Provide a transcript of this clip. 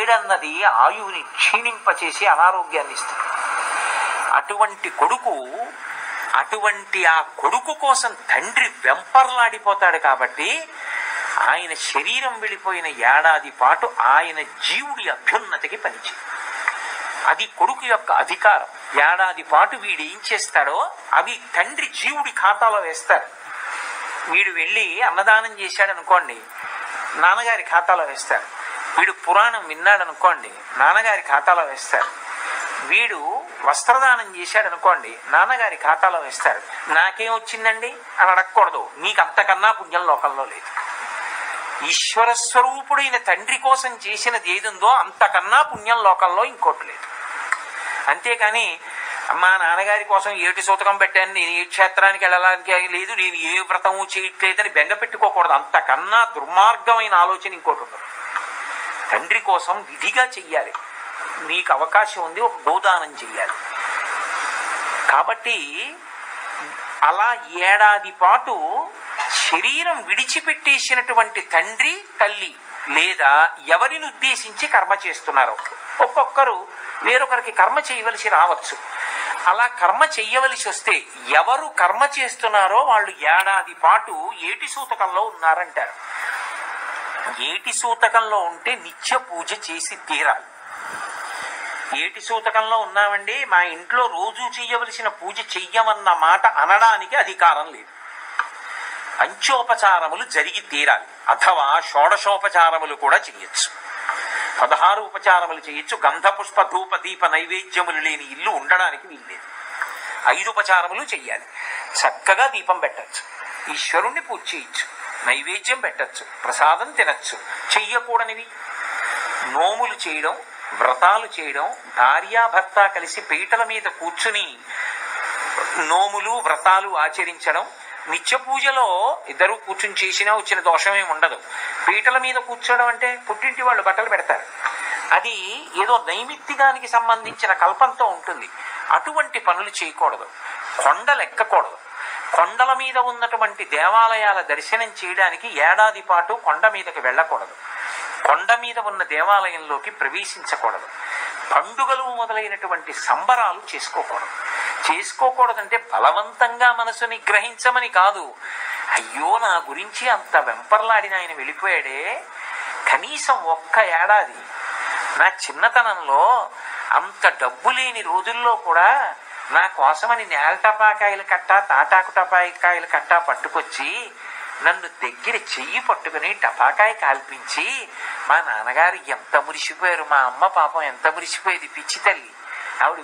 వేడన్నది ఆయువుని క్షీణింపచేసి అనారోగ్యాన్ని ఇస్తుంది. అటువంటి కొడుకు, అటువంటి ఆ కొడుకు కోసం తండ్రి వెంపర్లాడిపోతాడు. కాబట్టి ఆయన శరీరం వెళ్ళిపోయిన ఏడాది పాటు ఆయన జీవుడి అభ్యున్నతికి పనిచేయదు. అది కొడుకు యొక్క అధికారం. ఏడాది పాటు వీడు ఏం చేస్తాడో అవి తండ్రి జీవుడి ఖాతాలో వేస్తారు. వీడు వెళ్ళి అన్నదానం చేశాడు అనుకోండి, నాన్నగారి ఖాతాలో వేస్తారు. వీడు పురాణం విన్నాడు అనుకోండి, నాన్నగారి ఖాతాలో వేస్తారు. వీడు వస్త్రదానం చేశాడు అనుకోండి, నాన్నగారి ఖాతాలో వేస్తారు. నాకేం వచ్చిందండి అని అడగకూడదు. నీకు అంతకన్నా పుణ్యం లోకంలో లేదు. ఈశ్వర స్వరూపుడైన తండ్రి కోసం చేసినది ఏదుందో అంతకన్నా పుణ్యం లోకంలో ఇంకోటి లేదు. అంతేకాని మా నాన్నగారి కోసం ఏటి సూతకం పెట్టాను, నేను ఏ క్షేత్రానికి వెళ్ళడానికి లేదు, నేను ఏ వ్రతము చేయట్లేదని బెంగ పెట్టుకోకూడదు. అంతకన్నా దుర్మార్గమైన ఆలోచన ఇంకోటి ఉండదు. తండ్రి కోసం విధిగా చెయ్యాలి. నీకు అవకాశం ఉంది, ఒక గోదానం చెయ్యాలి. కాబట్టి అలా ఏడాది పాటు శరీరం విడిచిపెట్టేసినటువంటి తండ్రి, తల్లి లేదా ఎవరిని ఉద్దేశించి కర్మ చేస్తున్నారో, ఒక్కొక్కరు వేరొకరికి కర్మ చేయవలసి రావచ్చు. అలా కర్మ చెయ్యవలసి వస్తే ఎవరు కర్మ చేస్తున్నారో వాళ్ళు ఏడాది పాటు ఏటి సూతకంలో ఉన్నారంటారు. ఏటి సూతకంలో ఉంటే నిత్య పూజ చేసి తీరాలి. ఏటి సూతకంలో ఉన్నామండి, మా ఇంట్లో రోజు చెయ్యవలసిన పూజ చెయ్యమన్న మాట అనడానికి అధికారం లేదు. పంచోపచారములు జరిగి తీరాలి. అథవా షోడశోపచారములు కూడా చెయ్యొచ్చు. 16 ఉపచారములు చేయొచ్చు. గంధ పుష్ప ధూప దీప నైవేద్యములు లేని ఇల్లు ఉండడానికి వీల్లేదు. 5 ఉపచారములు చెయ్యాలి. చక్కగా దీపం పెట్టచ్చు, ఈశ్వరుణ్ణి పూజ చేయొచ్చు, నైవేద్యం పెట్టచ్చు, ప్రసాదం తినచ్చు. చెయ్యకూడనివి నోములు చేయడం, వ్రతాలు చేయడం, భార్యాభర్త కలిసి పీటల మీద కూర్చుని నోములు వ్రతాలు ఆచరించడం. నిత్య పూజలో ఇద్దరు కూర్చుని చేసినా వచ్చిన దోషమేమి ఉండదు. పీటల మీద కూర్చోవడం అంటే పుట్టింటి వాళ్ళు బట్టలు పెడతారు, అది ఏదో నైమిత్తికానికి సంబంధించిన కల్పంతో ఉంటుంది. అటువంటి పనులు చేయకూడదు. కొండలు ఎక్కకూడదు. కొండల మీద ఉన్నటువంటి దేవాలయాల దర్శనం చేయడానికి ఏడాది పాటు కొండ మీదకి వెళ్ళకూడదు. కొండ మీద ఉన్న దేవాలయంలోకి ప్రవేశించకూడదు. పండుగలు మొదలైనటువంటి సంబరాలు చేసుకోకూడదు. చేసుకోకూడదంటే బలవంతంగా మనసు నిగ్రహించమని కాదు. అయ్యో, నా గురించి అంత వెంపర్లాడిన ఆయన వెళ్ళిపోయాడే, కనీసం ఒక్క ఏడాది నా చిన్నతనంలో అంత డబ్బు లేని రోజుల్లో కూడా నా కోసమని నేల టపాకాయలు కట్ట, తాటాకు టపాకాయలు కట్ట పట్టుకొచ్చి నన్ను దగ్గర చెయ్యి పట్టుకుని టపాకాయ కాల్పించి మా నాన్నగారు ఎంత మురిసిపోయారు, మా అమ్మ పాపం ఎంత మురిసిపోయేది, పిచ్చి తల్లి ఆవిడ